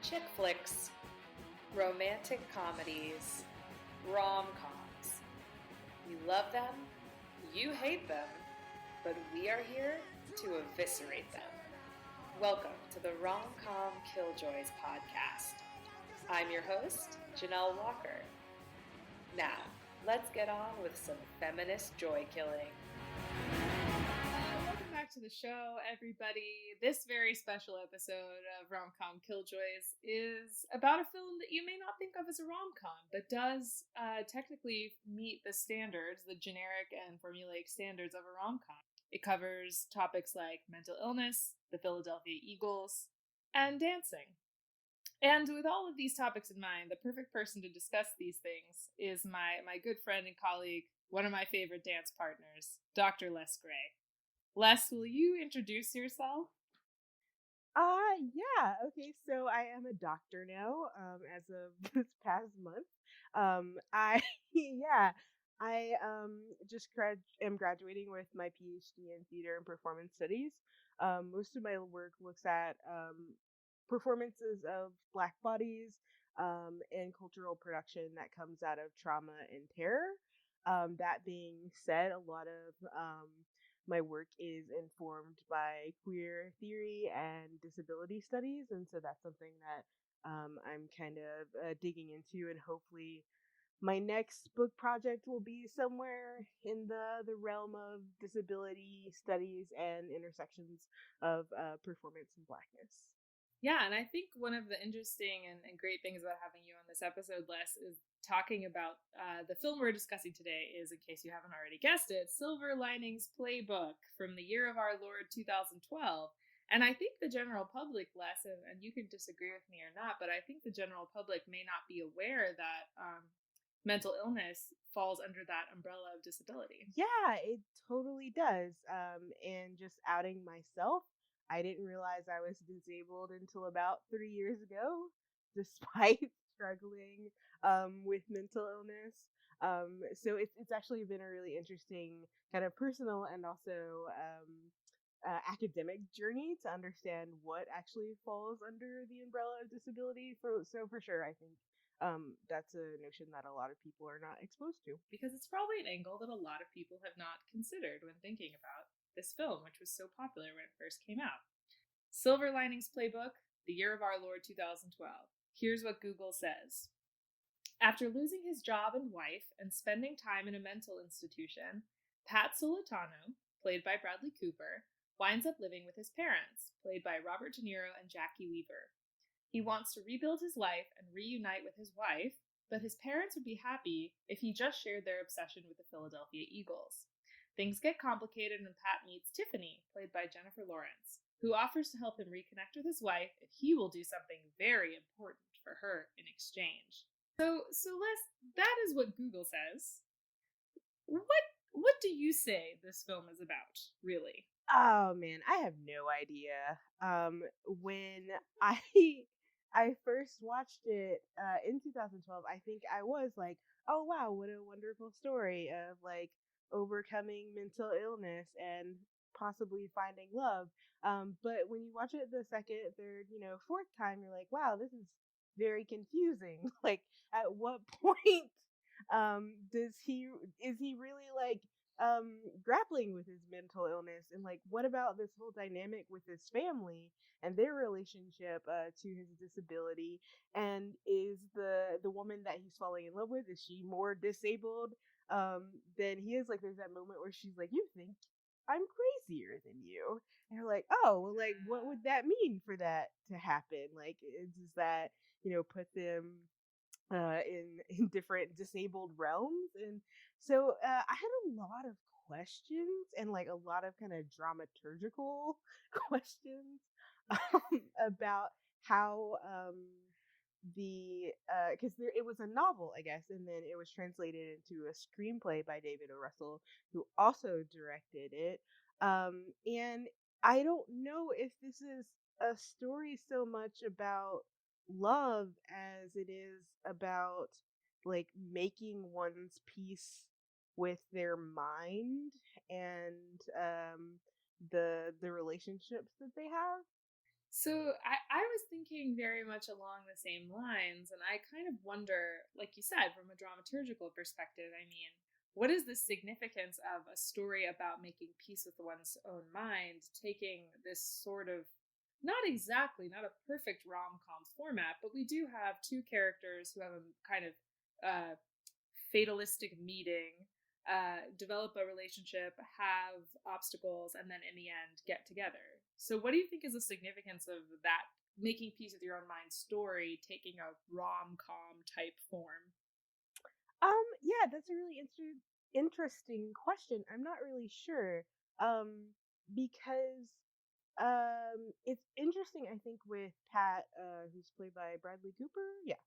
chick flicks, romantic comedies, rom-coms. You love them, you hate them, but we are here to eviscerate them. Welcome to the RomCom Killjoys podcast. I'm your host, Jonelle Walker. Now, let's get on with some feminist joy killing. Welcome back to the show, everybody. This very special episode of RomCom Killjoys is about a film that you may not think of as a rom-com, but does technically meet the standards, the generic and formulaic standards of a rom-com. It covers topics like mental illness, the Philadelphia Eagles, and dancing. And with all of these topics in mind, the perfect person to discuss these things is my good friend and colleague, one of my favorite dance partners, Dr. Les Gray. Les, will you introduce yourself? Yeah. Okay, so I am a doctor now, as of this past month. I am graduating with my PhD in theater and performance studies. Most of my work looks at performances of Black bodies, and cultural production that comes out of trauma and terror. That being said, a lot of my work is informed by queer theory and disability studies, and so that's something that I'm kind of digging into, and hopefully my next book project will be somewhere in the realm of disability studies and intersections of performance and Blackness. Yeah, and I think one of the interesting and great things about having you on this episode, Les, is talking about the film we're discussing today is, in case you haven't already guessed it, Silver Linings Playbook from the year of our Lord 2012. And I think the general public, Les, and you can disagree with me or not, but I think the general public may not be aware that mental illness falls under that umbrella of disability. Yeah, it totally does. And just outing myself, I didn't realize I was disabled until about 3 years ago, despite struggling with mental illness. So it's actually been a really interesting kind of personal and also academic journey to understand what actually falls under the umbrella of disability. For sure, I think that's a notion that a lot of people are not exposed to. Because it's probably an angle that a lot of people have not considered when thinking about this film, which was so popular when it first came out. Silver Linings Playbook, the year of our Lord 2012. Here's what Google says. After losing his job and wife and spending time in a mental institution, Pat Solitano, played by Bradley Cooper, winds up living with his parents, played by Robert De Niro and Jackie Weaver. He wants to rebuild his life and reunite with his wife, but his parents would be happy if he just shared their obsession with the Philadelphia Eagles. Things get complicated when Pat meets Tiffany, played by Jennifer Lawrence, who offers to help him reconnect with his wife if he will do something very important for her in exchange. So Les, that is what Google says. What do you say this film is about, really? Oh man, I have no idea. When I I first watched it in 2012, I think I was like, "Oh wow, what a wonderful story of like overcoming mental illness and possibly finding love." But when you watch it the second, third, fourth time, you're like, "Wow, this is very confusing." Like, at what point does he is he really like grappling with his mental illness, and like what about this whole dynamic with his family and their relationship to his disability, and is the woman that he's falling in love with, is she more disabled than he is? Like, there's that moment where she's like, "You think I'm crazier than you," and you're like, "Oh well, like what would that mean for that to happen? Like, does that put them in different disabled realms?" And so I had a lot of questions, and like a lot of kind of dramaturgical questions about how the because there it was a novel, I guess, and then it was translated into a screenplay by David O. Russell, who also directed it. And I don't know if this is a story so much about love as it is about like making one's peace with their mind and the relationships that they have. So I was thinking very much along the same lines, and I kind of wonder, like you said, from a dramaturgical perspective, I mean, what is the significance of a story about making peace with one's own mind, taking this sort of not a perfect rom com format, but we do have two characters who have a kind of uh, fatalistic meeting, develop a relationship, have obstacles, and then in the end get together. So, what do you think is the significance of that making peace with your own mind story taking a rom com type form? Yeah, that's a really interesting question. I'm not really sure. Because it's interesting, I think, with Pat, who's played by Bradley Cooper. Yeah.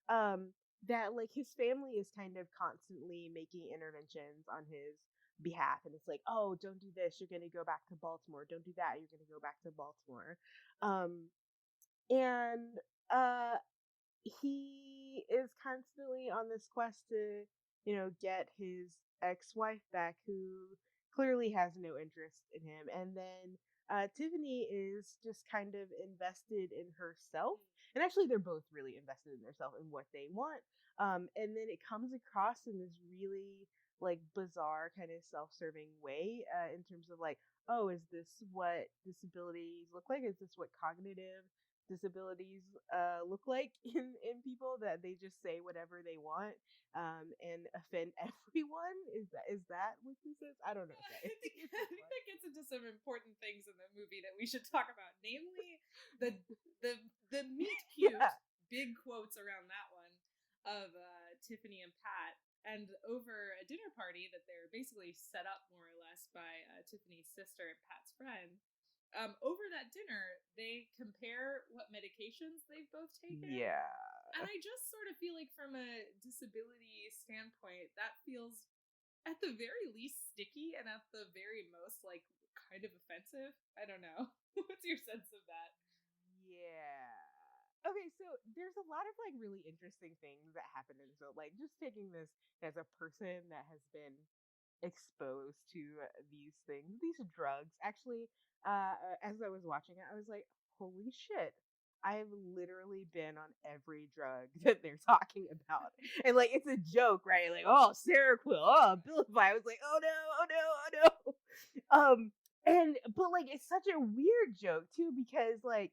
Um, that like his family is kind of constantly making interventions on his behalf, and it's like, oh, don't do this, you're gonna go back to Baltimore. Don't do that, you're gonna go back to Baltimore. Um, and uh he is constantly on this quest to, get his ex-wife back, who clearly has no interest in him. And then Tiffany is just kind of invested in herself. And actually, they're both really invested in themselves and what they want. And then it comes across in this really like bizarre kind of self-serving way, in terms of like, oh, is this what disabilities look like? Is this what cognitive disabilities look like in people, that they just say whatever they want, and offend everyone? Is that what this is? I don't know, I guys. think, It's I so think fun. that gets into some important things in the movie that we should talk about, namely the the the meet cute Yeah. big quotes around that one of Tiffany and Pat, and over a dinner party that they're basically set up more or less by Tiffany's sister and Pat's friend. Over that dinner, they compare what medications they've both taken, Yeah. and I just sort of feel like, from a disability standpoint, that feels at the very least sticky and at the very most like kind of offensive. I don't know. What's your sense of that? Yeah. Okay, so there's a lot of like really interesting things that happen in this. So like, just taking this as a person that has been exposed to these things, these drugs. Actually, as I was watching it, I was like, holy shit. I've literally been on every drug that they're talking about. And like, it's a joke, right? Like, oh, Seroquel, oh, Abilify. I was like, oh no, oh no, oh no. But like, it's such a weird joke too, because like,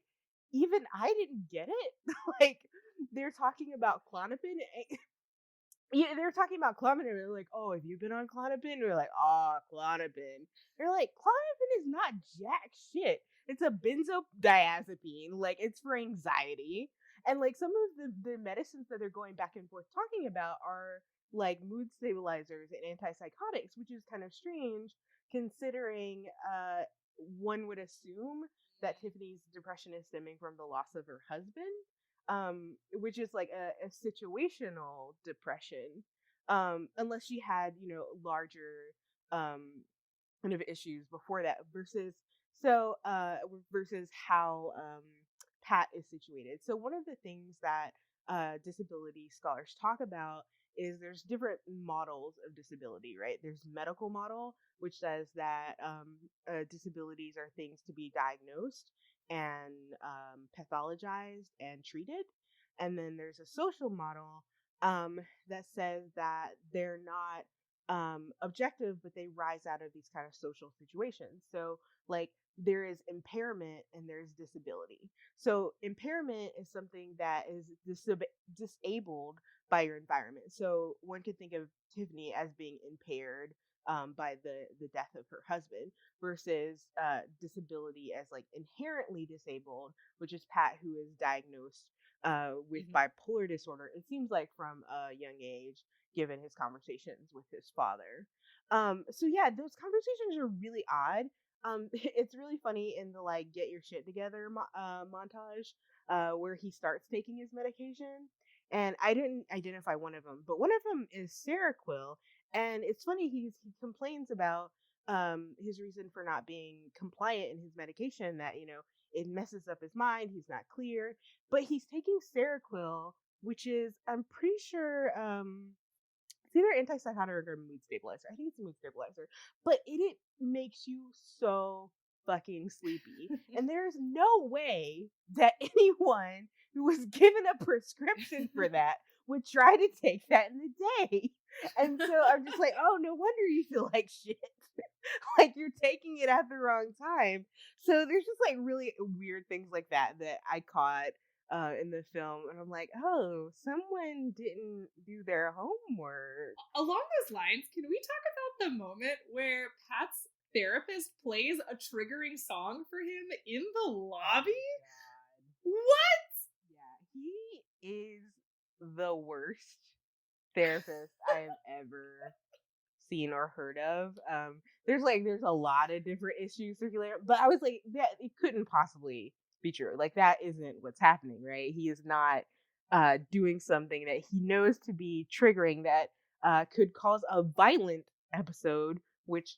even I didn't get it. Like, they're talking about Clonopin. Yeah, they were talking about Klonopin. They're like, "Oh, have you been on Klonopin?" We're like, "Ah, Klonopin." They're like, "Klonopin is not jack shit. It's a benzodiazepine. Like, it's for anxiety." And like, some of the medicines that they're going back and forth talking about are like mood stabilizers and antipsychotics, which is kind of strange considering one would assume that Tiffany's depression is stemming from the loss of her husband, which is like a situational depression, unless she had, larger um kind of issues before that, versus how Pat is situated. So one of the things that disability scholars talk about is there's different models of disability, right? There's medical model, which says that disabilities are things to be diagnosed and pathologized and treated. And then there's a social model, that says that they're not objective, but they rise out of these kind of social situations. So, like, there is impairment and there's disability. So, impairment is something that is disabled by your environment. So, one could think of Tiffany as being impaired, by the death of her husband, versus disability as like inherently disabled, which is Pat, who is diagnosed with Mm-hmm. bipolar disorder. It seems like from a young age, given his conversations with his father. So yeah, those conversations are really odd. It's really funny in the like "get your shit together" montage, where he starts taking his medication, and I didn't identify one of them, but one of them is Seroquel, and it's funny, he complains about his reason for not being compliant in his medication, that it messes up his mind, he's not clear, but he's taking Seroquel, which is, I'm pretty sure, it's either antipsychotic or mood stabilizer. I think it's a mood stabilizer, but it makes you so fucking sleepy. And there's no way that anyone who was given a prescription for that would try to take that in the day. And so I'm just like, oh, no wonder you feel like shit. Like you're taking it at the wrong time. So there's just like really weird things like that I caught in the film, and I'm like, oh, someone didn't do their homework. Along those lines, can we talk about the moment where Pat's therapist plays a triggering song for him in the lobby? Oh, what? Yeah, he is the worst therapist I have ever seen or heard of. There's a lot of different issues circulating, but I was like, that it couldn't possibly be true. Like that isn't what's happening, right? He is not doing something that he knows to be triggering that could cause a violent episode, which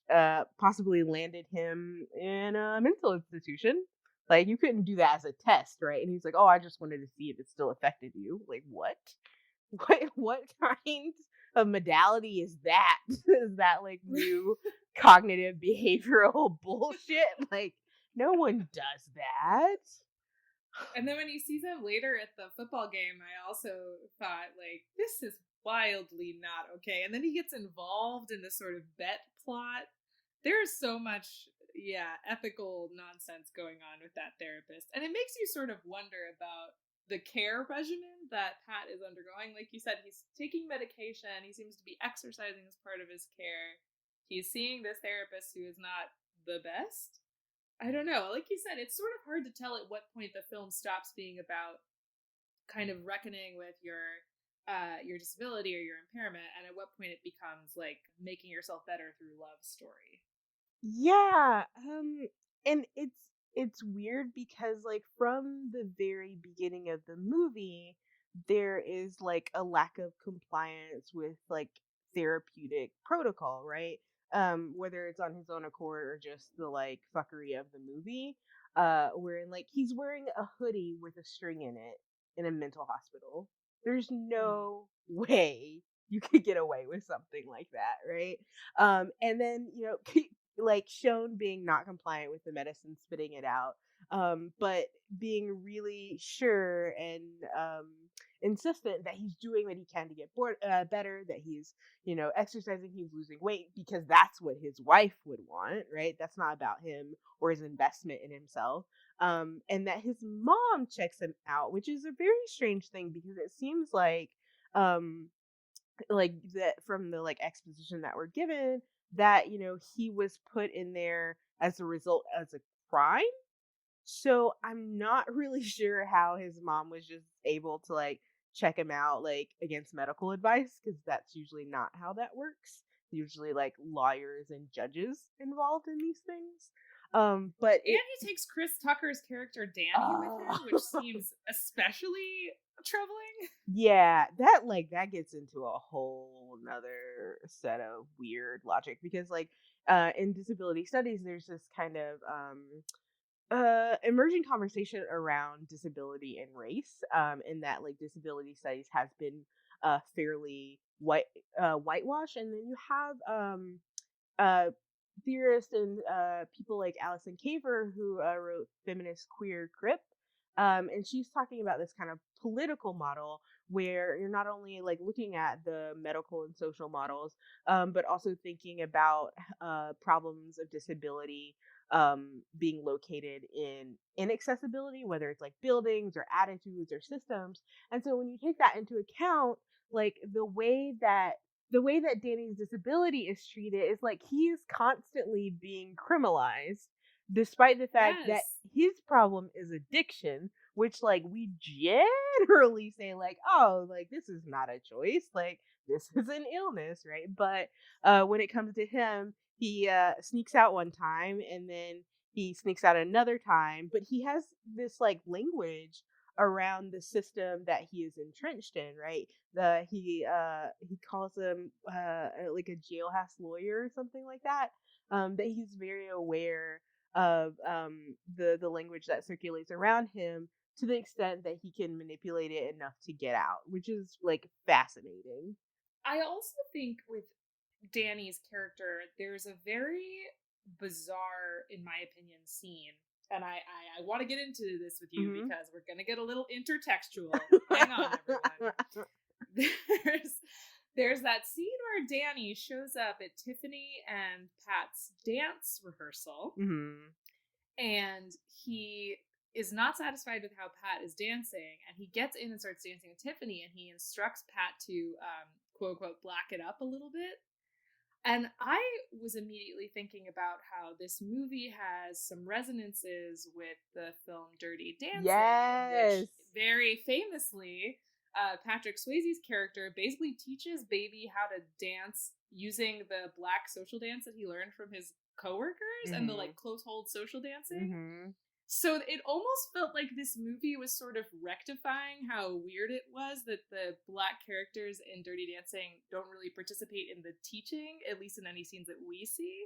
possibly landed him in a mental institution. Like you couldn't do that as a test, right? And he's like, oh, I just wanted to see if it still affected you. Like what? What kind of modality is that? Is that like new cognitive behavioral bullshit? Like no one does that. And then when he sees him later at the football game, I also thought, like, this is wildly not okay. And then he gets involved in this sort of bet plot. There's so much, ethical nonsense going on with that therapist. And it makes you sort of wonder about the care regimen that Pat is undergoing. Like you said, he's taking medication. He seems to be exercising as part of his care. He's seeing this therapist who is not the best. I don't know. Like you said, it's sort of hard to tell at what point the film stops being about kind of reckoning with your disability or your impairment, and at what point it becomes like making yourself better through love story. Yeah, and it's weird because like from the very beginning of the movie, there is like a lack of compliance with like therapeutic protocol, right? Whether it's on his own accord or just the like fuckery of the movie, wherein like he's wearing a hoodie with a string in it in a mental hospital. There's no way you could get away with something like that, right? And then like shown being not compliant with the medicine, spitting it out, but being really sure and insistent that he's doing what he can to get better, that he's exercising, he's losing weight because that's what his wife would want, right? That's not about him or his investment in himself. And that his mom checks him out, which is a very strange thing because it seems like that from the like exposition that we're given, that he was put in there as a result as a crime. So I'm not really sure how his mom was just able to like check him out like against medical advice, because that's usually not how that works. Usually like lawyers and judges involved in these things. But he takes Chris Tucker's character Danny with him, which seems especially troubling. Yeah, that gets into a whole nother set of weird logic, because like in disability studies there's this kind of emerging conversation around disability and race, in that like disability studies has been fairly whitewashed, and then you have theorists and people like Alison Kaver, who wrote Feminist Queer Crip, and she's talking about this kind of political model where you're not only like looking at the medical and social models, but also thinking about problems of disability being located in inaccessibility, whether it's like buildings or attitudes or systems. And so when you take that into account, like the way that Danny's disability is treated is like he is constantly being criminalized, despite the fact that his problem is addiction, which like we generally say like, oh, like this is not a choice, like this is an illness, right? But when it comes to him, he sneaks out one time and then he sneaks out another time, but he has this like language around the system that he is entrenched in, right? He calls him like a jailhouse lawyer or something like that. That he's very aware of the language that circulates around him, to the extent that he can manipulate it enough to get out, which is like fascinating. I also think with Danny's character, there's a very bizarre, in my opinion, scene. And I want to get into this with you because we're going to get a little intertextual. Hang on, everyone. There's that scene where Danny shows up at Tiffany and Pat's dance rehearsal. And he is not satisfied with how Pat is dancing. And he gets in and starts dancing with Tiffany. And he instructs Pat to, quote unquote, black it up a little bit. And I was immediately thinking about how this movie has some resonances with the film Dirty Dancing. Yes. Which very famously, Patrick Swayze's character basically teaches Baby how to dance using the black social dance that he learned from his coworkers and the like close hold social dancing. So it almost felt like this movie was sort of rectifying how weird it was that the black characters in Dirty Dancing don't really participate in the teaching, at least in any scenes that we see.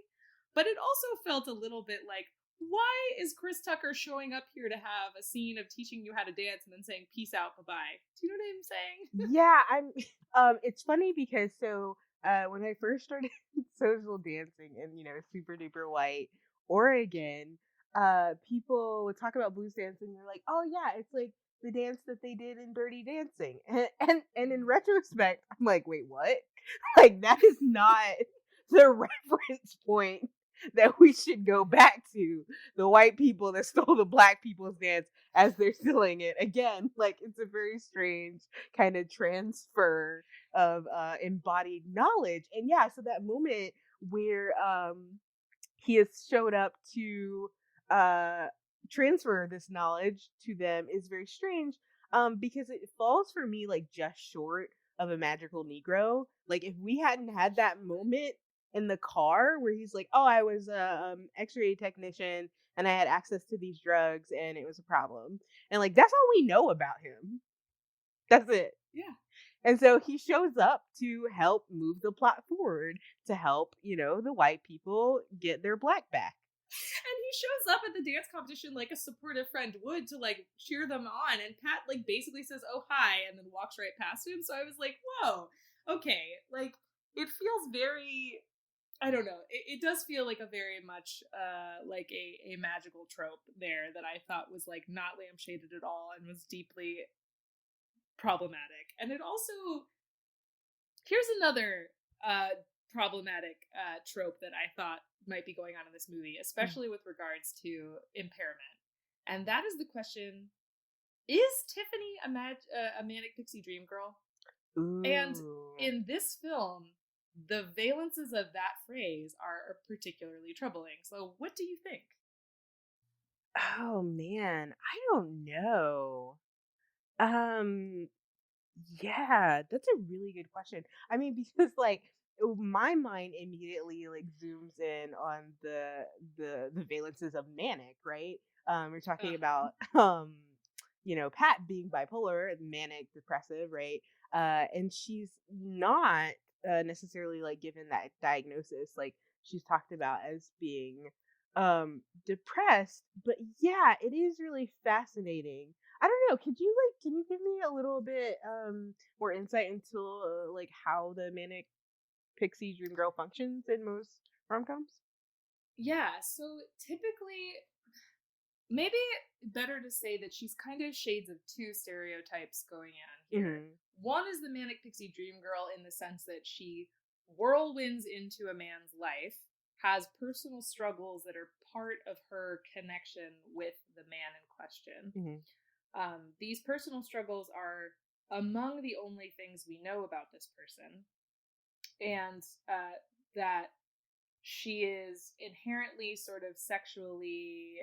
But it also felt a little bit like, why is Chris Tucker showing up here to have a scene of teaching you how to dance and then saying peace out, bye-bye? Do you know what I'm saying? Yeah, it's funny because when I first started social dancing in, super duper white Oregon, people would talk about blues dancing. They're like, oh yeah, it's like the dance that they did in Dirty Dancing. And in retrospect, I'm like, wait, what? Like, that is not the reference point that we should go back to. The white people that stole the black people's dance as they're stealing it. Again, like, it's a very strange kind of transfer of embodied knowledge. And yeah, so that moment where he has showed up to transfer this knowledge to them is very strange, because it falls for me like just short of a magical Negro. Like, if we hadn't had that moment in the car where he's like, oh, I was a x-ray technician and I had access to these drugs and it was a problem, and like, that's all we know about him. That's it. Yeah. And so he shows up to help move the plot forward, to help, the white people get their black back. And he shows up at the dance competition like a supportive friend would, to like cheer them on. And Pat like basically says, oh, hi, and then walks right past him. So I was like, whoa, okay. Like, it feels very, I don't know. It does feel like a very much like a magical trope there that I thought was like not lampshaded at all and was deeply problematic. And it also, here's another problematic trope that I thought might be going on in this movie, especially with regards to impairment. And that is the question, is Tiffany a manic pixie dream girl? Ooh. And in this film, the valences of that phrase are particularly troubling. So what do you think? Oh man, I don't know. Yeah, that's a really good question. I mean, because like, my mind immediately like zooms in on the valences of manic, right? We're talking about Pat being bipolar, manic depressive, right? And she's not necessarily like given that diagnosis, like she's talked about as being depressed. But yeah, it is really fascinating. I don't know. Can you give me a little bit more insight into like how the manic pixie dream girl functions in most rom-coms? Yeah, so typically, maybe better to say that she's kind of shades of two stereotypes going on here. One is the manic pixie dream girl in the sense that she whirlwinds into a man's life, has personal struggles that are part of her connection with the man in question. These personal struggles are among the only things we know about this person, and that she is inherently sort of sexually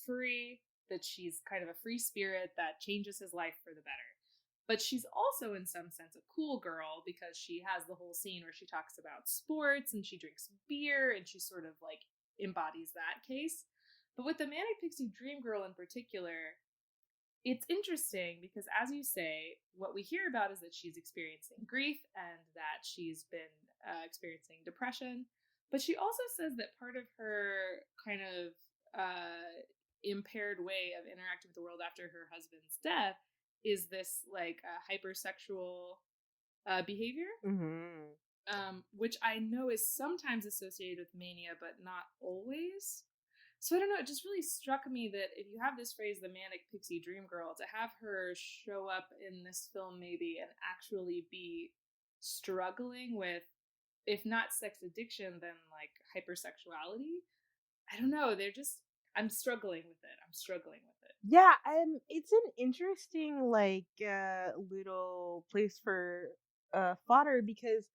free, that she's kind of a free spirit that changes his life for the better. But she's also, in some sense, a cool girl because she has the whole scene where she talks about sports and she drinks beer and she sort of like embodies that case. But with the Manic Pixie Dream Girl in particular, it's interesting because, as you say, what we hear about is that she's experiencing grief and that she's been experiencing depression. But she also says that part of her kind of impaired way of interacting with the world after her husband's death is this like hypersexual behavior. which I know is sometimes associated with mania, but not always. So I don't know, it just really struck me that if you have this phrase, the manic pixie dream girl, to have her show up in this film maybe and actually be struggling with, if not sex addiction, then like hypersexuality. I don't know, I'm struggling with it. Yeah, it's an interesting like little place for fodder because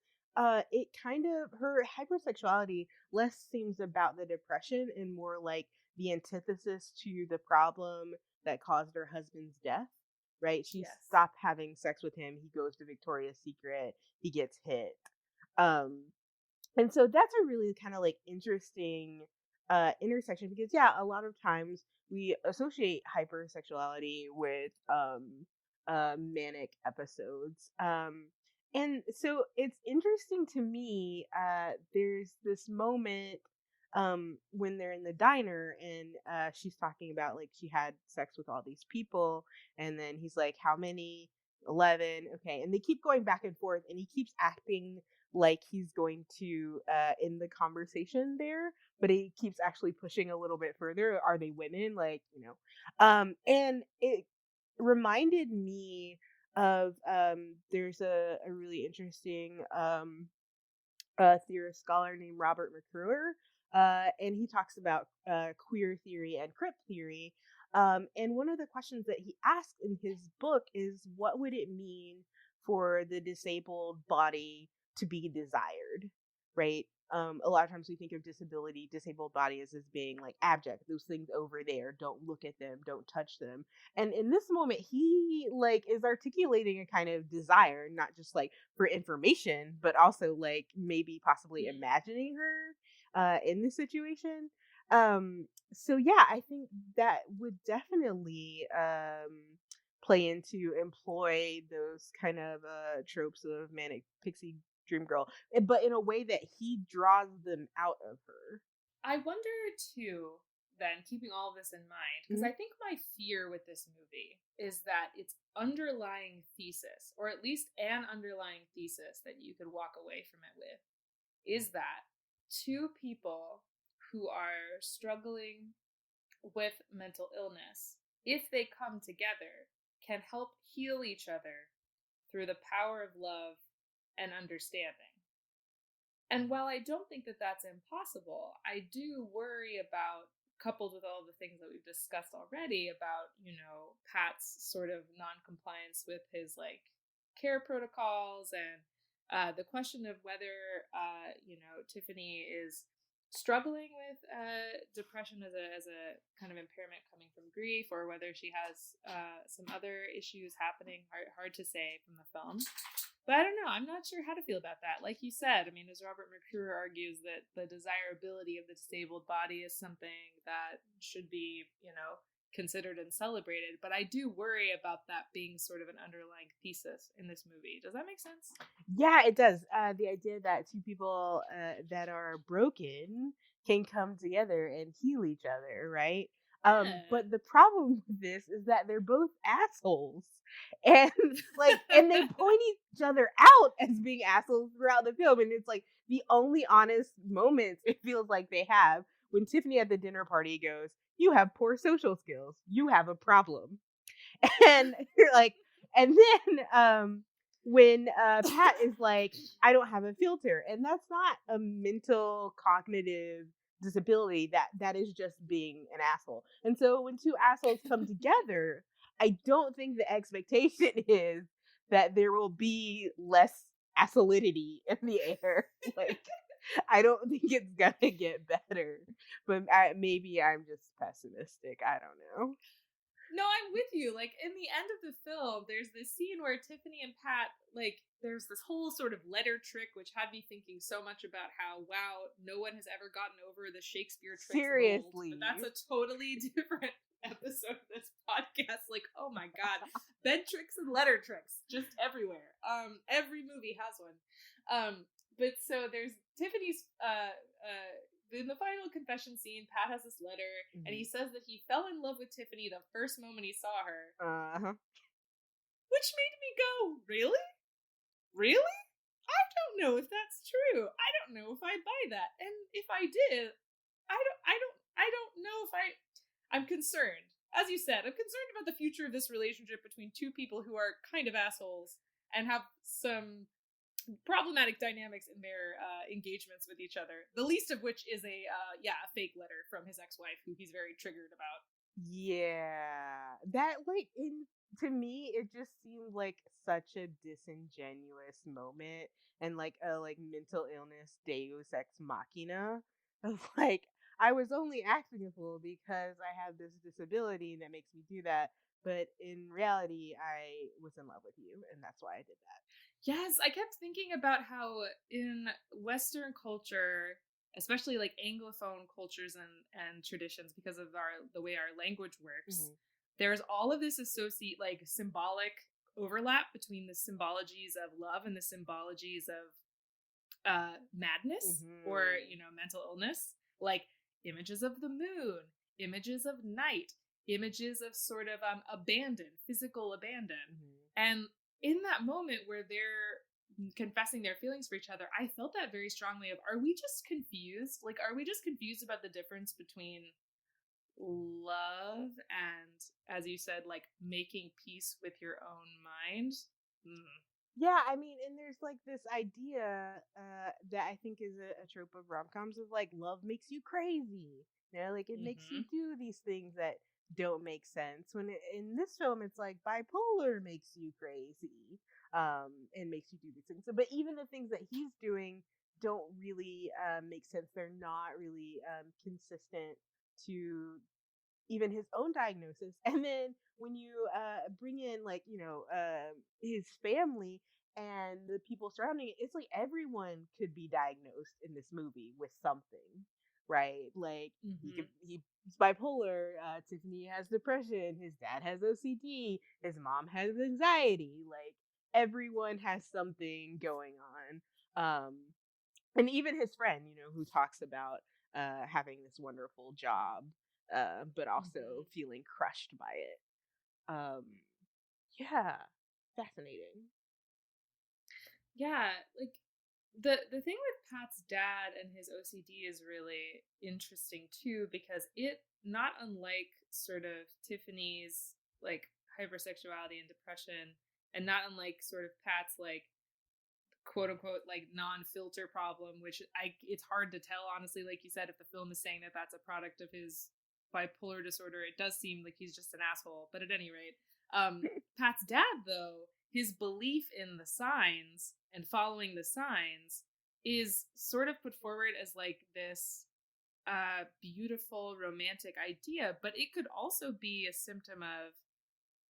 it kind of her hypersexuality less seems about the depression and more like the antithesis to the problem that caused her husband's death. Right? She Yes. stopped having sex with him. He goes to Victoria's Secret. He gets hit. Um and so that's a really kind of like interesting intersection because yeah, a lot of times we associate hypersexuality with manic episodes. And so it's interesting to me, there's this moment when they're in the diner and she's talking about like she had sex with all these people and then he's like, how many? 11. Okay. And they keep going back and forth and he keeps acting like he's going to end the conversation there, but he keeps actually pushing a little bit further. Are they women? Like, and it reminded me of there's a really interesting theorist scholar named Robert McCruer, and he talks about queer theory and crypt theory. And one of the questions that he asked in his book is, what would it mean for the disabled body to be desired, right? A lot of times we think of disabled bodies as being like abject, those things over there, don't look at them, don't touch them. And in this moment, he like is articulating a kind of desire, not just like for information, but also like maybe possibly imagining her in this situation. So yeah, I think that would definitely play into employ those kind of tropes of manic pixie dream girl, but in a way that he draws them out of her. I wonder too, then, keeping all of this in mind, because I think my fear with this movie is that its underlying thesis, or at least an underlying thesis that you could walk away from it with, is that two people who are struggling with mental illness, if they come together, can help heal each other through the power of love and understanding. And while I don't think that that's impossible, I do worry about, coupled with all the things that we've discussed already about, Pat's sort of non-compliance with his like care protocols and the question of whether, Tiffany is struggling with depression as a kind of impairment coming from grief, or whether she has some other issues happening. Hard to say from the film. But I don't know. I'm not sure how to feel about that. Like you said, I mean, as Robert McCruer argues, that the desirability of the disabled body is something that should be, considered and celebrated. But I do worry about that being sort of an underlying thesis in this movie. Does that make sense? Yeah, it does. The idea that two people that are broken can come together and heal each other, right? But the problem with this is that they're both assholes, and and they point each other out as being assholes throughout the film, and it's like the only honest moments it feels like they have when Tiffany at the dinner party goes, "You have poor social skills. You have a problem," and you're like, and then when Pat is like, I don't have a filter, and that's not a mental cognitive disability, that is just being an asshole. And so when two assholes come together, I don't think the expectation is that there will be less assolidity in the air. Like, I don't think it's gonna get better, but maybe I'm just pessimistic. I don't know. No, I'm with you. Like, in the end of the film, there's this scene where Tiffany and Pat, like, there's this whole sort of letter trick, which had me thinking so much about how, wow, no one has ever gotten over the Shakespeare tricks. Seriously. But that's a totally different episode of this podcast. Like, oh my god. Bed tricks and letter tricks just everywhere. Every movie has one. But so there's Tiffany's in the final confession scene, Pat has this letter, and he says that he fell in love with Tiffany the first moment he saw her. Uh-huh. Which made me go, really? Really? I don't know if that's true. I don't know if I buy that. And if I did, I don't know if I'm concerned. As you said, I'm concerned about the future of this relationship between two people who are kind of assholes and have some problematic dynamics in their engagements with each other. The least of which is a fake letter from his ex-wife who he's very triggered about. Yeah, that like in to me it just seemed like such a disingenuous moment and like a like mental illness deus ex machina of like I was only acting a fool because I have this disability that makes me do that, but in reality I was in love with you and that's why I did that. Yes, I kept thinking about how in Western culture, especially like Anglophone cultures and traditions, because of the way our language works, Mm-hmm. there's all of this associate like symbolic overlap between the symbologies of love and the symbologies of madness or Mm-hmm. mental illness, like images of the moon, images of night, images of sort of abandon, physical abandon. Mm-hmm. And in that moment where they're confessing their feelings for each other, I felt that very strongly of, are we just confused? Like, are we just confused about the difference between love and, as you said, like making peace with your own mind? Yeah, I mean, and there's like this idea that I think is a trope of rom-coms of like love makes you crazy. You know, like it makes you Mm-hmm. do these things that don't make sense. In this film, it's like bipolar makes you crazy, and makes you do these things. So, but even the things that he's doing don't really make sense. They're not really consistent to even his own diagnosis. And then when you bring in like his family and the people surrounding it, it's like everyone could be diagnosed in this movie with something, right? Like Mm-hmm. he's bipolar, Tiffany has depression, his dad has OCD, his mom has anxiety. Like everyone has something going on. And even his friend, who talks about having this wonderful job, but Mm-hmm. also feeling crushed by it. Um, yeah, fascinating. Yeah, like the thing with Pat's dad and his OCD is really interesting too, because it, not unlike sort of Tiffany's like hypersexuality and depression, and not unlike sort of Pat's like quote unquote like non-filter problem, which it's hard to tell honestly, like you said, if the film is saying that that's a product of his bipolar disorder, it does seem like he's just an asshole. But at any rate, Pat's dad, though, his belief in the signs and following the signs is sort of put forward as like this beautiful romantic idea, but it could also be a symptom of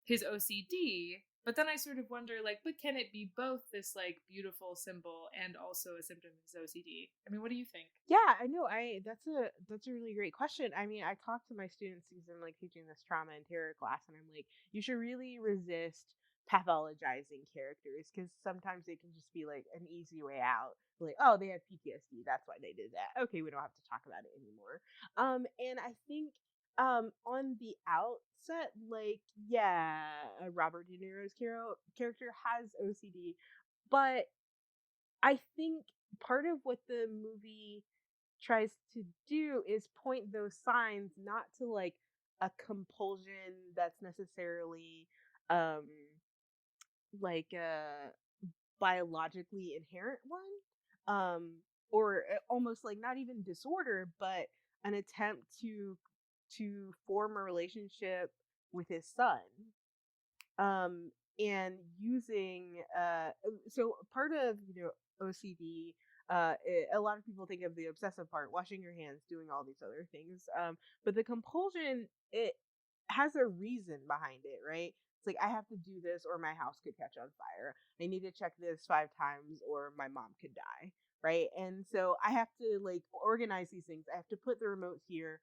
his OCD. But then I sort of wonder, like, but can it be both this like beautiful symbol and also a symptom of his OCD? I mean, what do you think? Yeah, I know. That's a really great question. I mean, I talk to my students because I'm like teaching this trauma and terror class, and I'm like, you should really resist pathologizing characters because sometimes they can just be like an easy way out. Like, oh, they have PTSD, that's why they did that. Okay, we don't have to talk about it anymore. And I think on the outset, like, yeah, Robert De Niro's character has OCD, but I think part of what the movie tries to do is point those signs not to like a compulsion that's necessarily um like a biologically inherent one, or almost like not even disorder but an attempt to form a relationship with his son, and using so part of OCD, a lot of people think of the obsessive part, washing your hands, doing all these other things, but the compulsion, it has a reason behind it, right? It's like I have to do this or my house could catch on fire, I need to check this 5 times or my mom could die, right? And so I have to like organize these things, I have to put the remote here,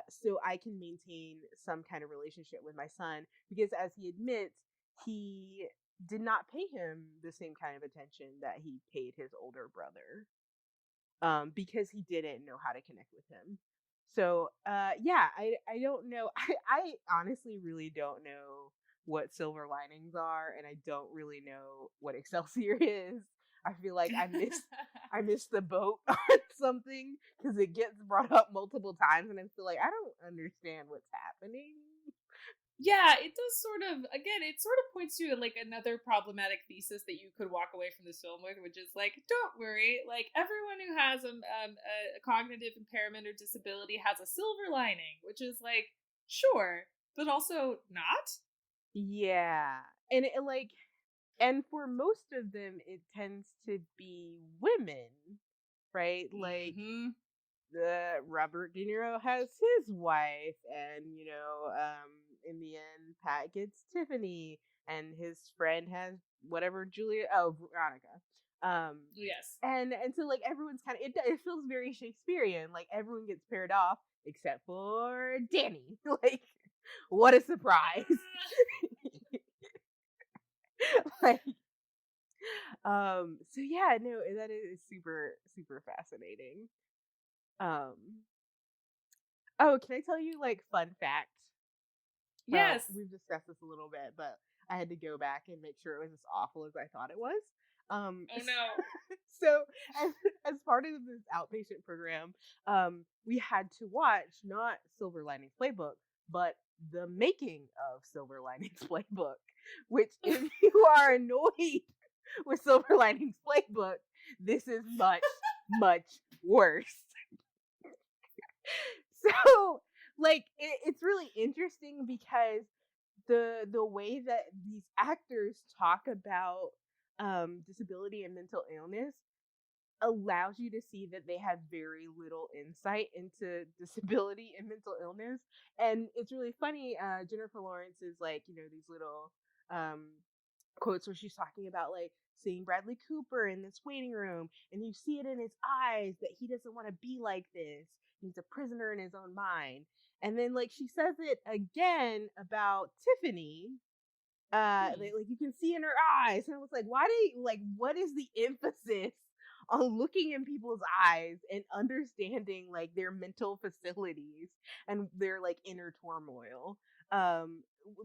so I can maintain some kind of relationship with my son, because as he admits, he did not pay him the same kind of attention that he paid his older brother, because he didn't know how to connect with him. So yeah, I don't know. I honestly really don't know what Silver Linings are, and I don't really know what Excelsior is. I feel like I missed the boat on something because it gets brought up multiple times, and I'm still like, I don't understand what's happening. Yeah, it does it sort of points to like another problematic thesis that you could walk away from this film with, which is like, don't worry, like everyone who has a cognitive impairment or disability has a silver lining, which is like, sure, but also not. Yeah, and it like, and for most of them, it tends to be women, right? Like Mm-hmm. the Robert De Niro has his wife, and in the end, Pat gets Tiffany, and his friend has whatever Veronica. Yes. And so like everyone's kind of it feels very Shakespearean. Like everyone gets paired off except for Danny. Like what a surprise! Like so yeah, no, that is super super fascinating. Um Oh, can I tell you like fun fact? Yes. We've discussed this a little bit, but I had to go back and make sure it was as awful as I thought it was. Oh no. So as part of this outpatient program, we had to watch not Silver Linings Playbook, but the making of Silver Linings Playbook. Which, if you are annoyed with Silver Linings Playbook, this is much much worse. So like it's really interesting because the way that these actors talk about disability and mental illness allows you to see that they have very little insight into disability and mental illness. And it's really funny. Jennifer Lawrence is like, these little um quotes where she's talking about like seeing Bradley Cooper in this waiting room, and you see it in his eyes that he doesn't want to be like this. He's a prisoner in his own mind. And then like she says it again about Tiffany. Like you can see in her eyes, and I was like, why do you, like what is the emphasis on looking in people's eyes and understanding like their mental facilities and their like inner turmoil?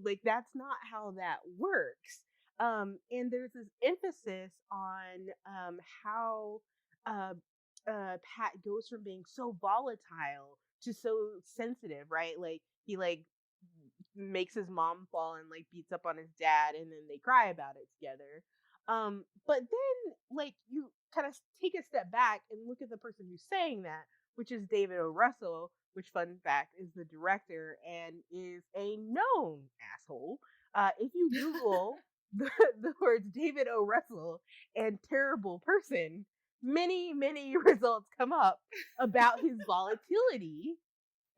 Like that's not how that works. And there's this emphasis on how uh, Pat goes from being so volatile to so sensitive, right? Like he like makes his mom fall and like beats up on his dad, and then they cry about it together. But then like you kind of take a step back and look at the person who's saying that, which is David O. Russell, which fun fact is the director and is a known asshole. If you Google the words David O. Russell and terrible person, many results come up about his volatility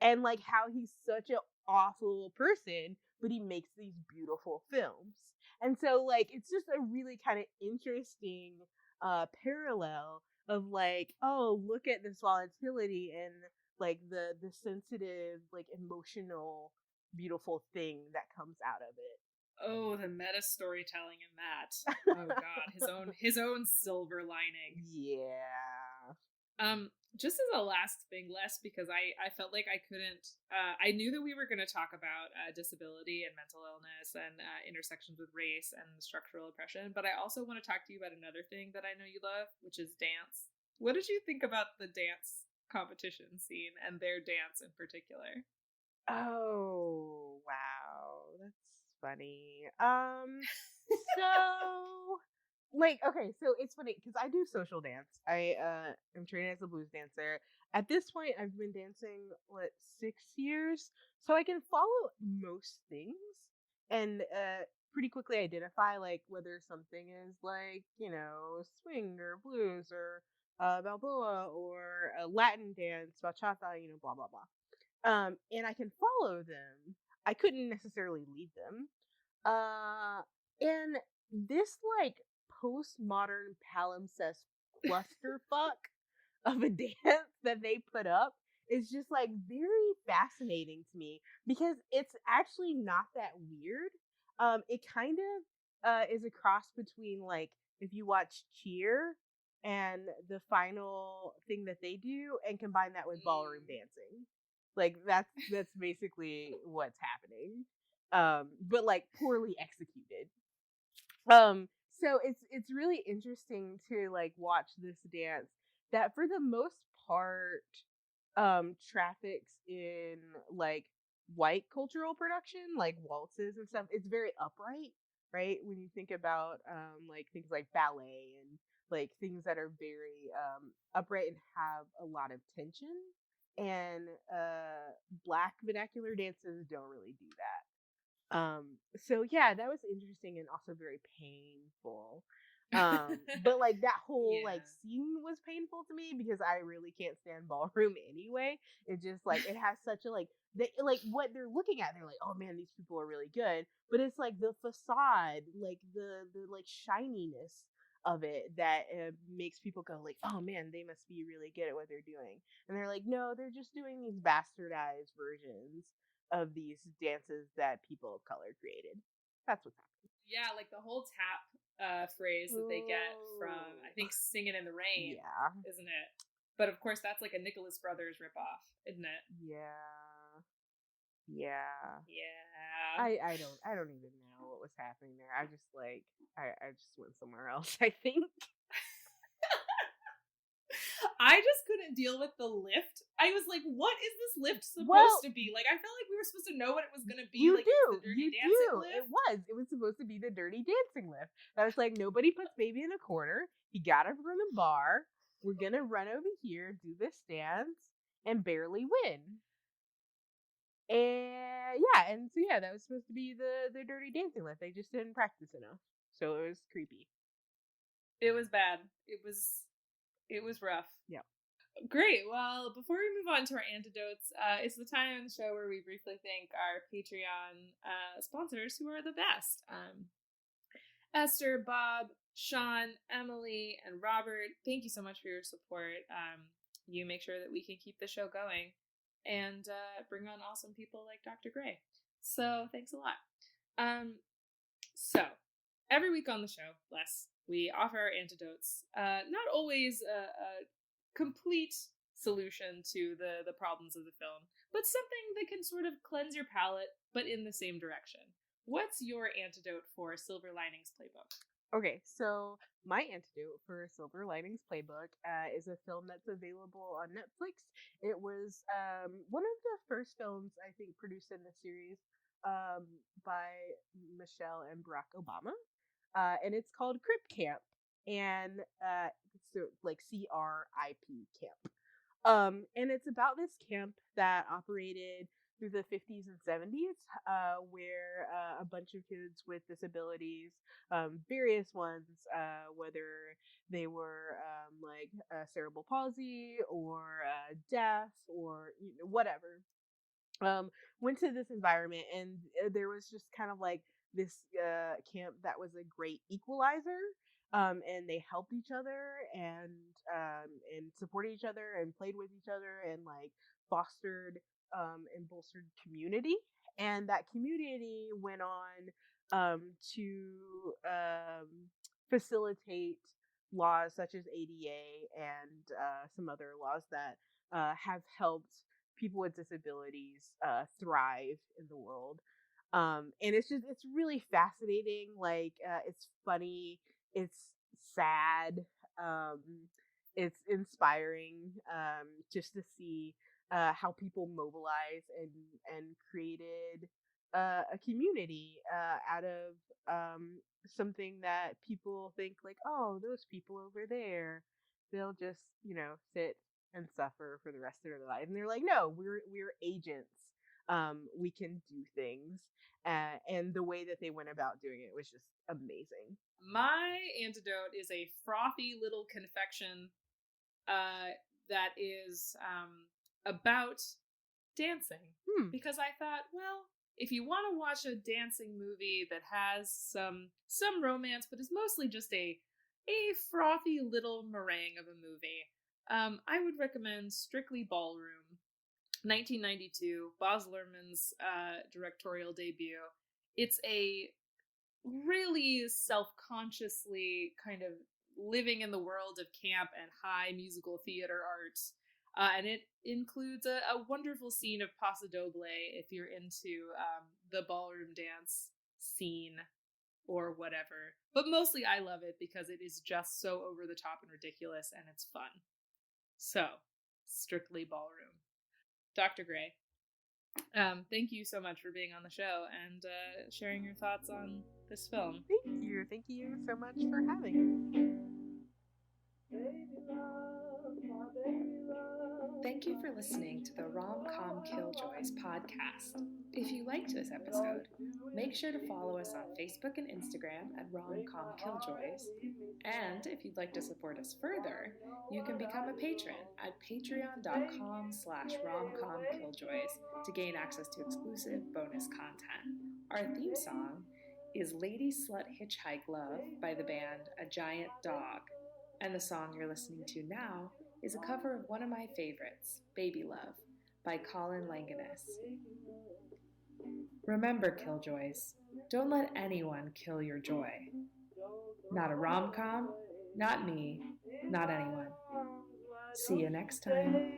and like how he's such an awful person, but he makes these beautiful films. And so like it's just a really kind of interesting parallel of like, oh, look at this volatility and like the sensitive, like emotional, beautiful thing that comes out of it. Oh, the meta storytelling in that. Oh god, his own silver lining. Yeah. Just as a last thing, less because I felt like I couldn't. I knew that we were going to talk about disability and mental illness and intersections with race and structural oppression, but I also want to talk to you about another thing that I know you love, which is dance. What did you think about the dance competition scene and their dance in particular? Oh, wow. That's funny. So like okay, so it's funny because I do social dance. I am trained as a blues dancer. At this point I've been dancing 6 years, so I can follow most things and pretty quickly identify like whether something is like swing or blues or balboa or a Latin dance, bachata, blah blah blah. And I can follow them. I couldn't necessarily lead them. And this like postmodern palimpsest clusterfuck of a dance that they put up is just like very fascinating to me because it's actually not that weird. It kind of is a cross between like if you watch Cheer and the final thing that they do and combine that with ballroom dancing. Like that's basically what's happening. But like poorly executed. So it's really interesting to like watch this dance that for the most part traffics in like white cultural production, like waltzes and stuff. It's very upright, right? When you think about like things like ballet and like things that are very upright and have a lot of tension. And black vernacular dances don't really do that. So yeah, that was interesting and also very painful. But like that whole like Yeah. scene was painful to me because I really can't stand ballroom anyway. It just like it has such a like they like what they're looking at, they're like, oh man, these people are really good. But it's like the facade, like the like shininess of it that makes people go like, oh man, they must be really good at what they're doing. And they're like, no, they're just doing these bastardized versions of these dances that people of color created. That's what's happening. Yeah, like the whole tap phrase that they get from, Ooh. I think, Singin' in the Rain, Yeah. isn't it? But of course, that's like a Nicholas Brothers ripoff, isn't it? Yeah. Yeah. Yeah. I don't even know what was happening there. I just like I just went somewhere else, I think. I just couldn't deal with the lift. I was like, what is this lift supposed Well, to be? Like, I felt like we were supposed to know what it was going to be. you Like, it was do. the Dirty You Dancing do. lift. It was supposed to be the dirty dancing lift. I was like, nobody puts baby in a corner. He got it from the bar. We're gonna run over here, do this dance, and barely win. And yeah, and so yeah, that was supposed to be the dirty dancing lift. They just didn't practice enough. So it was creepy. It was bad. It was rough. Yeah. Great. Well, before we move on to our antidotes, it's the time in the show where we briefly thank our Patreon sponsors who are the best. Esther, Bob, Sean, Emily, and Robert, thank you so much for your support. You make sure that we can keep the show going and bring on awesome people like Dr. Gray. So thanks a lot. So every week on the show, Les, we offer our antidotes. Not always a complete solution to the problems of the film, but something that can sort of cleanse your palate, but in the same direction. What's your antidote for Silver Linings Playbook? Okay, so my antidote for Silver Linings Playbook is a film that's available on Netflix. It was one of the first films I think produced in the series by Michelle and Barack Obama, and it's called Crip Camp, and so like CRIP camp. And it's about this camp that operated through the 50s and 70s, where a bunch of kids with disabilities, various ones, whether they were like cerebral palsy or deaf or whatever, went to this environment, and there was just kind of like this camp that was a great equalizer. And they helped each other and supported each other and played with each other and like fostered and bolstered community. And that community went on to facilitate laws such as ADA and some other laws that have helped people with disabilities thrive in the world. And it's really fascinating. Like it's funny, it's sad, um, it's inspiring just to see how people mobilize and created a community out of something that people think like, oh, those people over there, they'll just sit and suffer for the rest of their life. And they're like, no, we're agents. We can do things, and the way that they went about doing it was just amazing. My antidote is a frothy little confection that is about dancing. Because I thought, well, if you want to watch a dancing movie that has some romance, but is mostly just a frothy little meringue of a movie, I would recommend Strictly Ballroom, 1992, Baz Luhrmann's directorial debut. It's a really self-consciously kind of living in the world of camp and high musical theater arts. And it includes a wonderful scene of Paso Doble if you're into the ballroom dance scene. or whatever. But mostly I love it because it is just so over the top and ridiculous, and it's fun. So, strictly ballroom. Dr. Gray, thank you so much for being on the show and sharing your thoughts on this film. Thank you. Thank you so much for having me. Thank you for listening to the RomCom Killjoys podcast. If you liked this episode, make sure to follow us on Facebook and Instagram at RomCom Killjoys. And if you'd like to support us further, you can become a patron at patreon.com/romcomkilljoys to gain access to exclusive bonus content. Our theme song is Lady Slut Hitchhike Love by the band A Giant Dog. And the song you're listening to now is a cover of one of my favorites, Baby Love, by Colin Langanis. Remember, Killjoys, don't let anyone kill your joy. Not a rom-com, not me, not anyone. See you next time.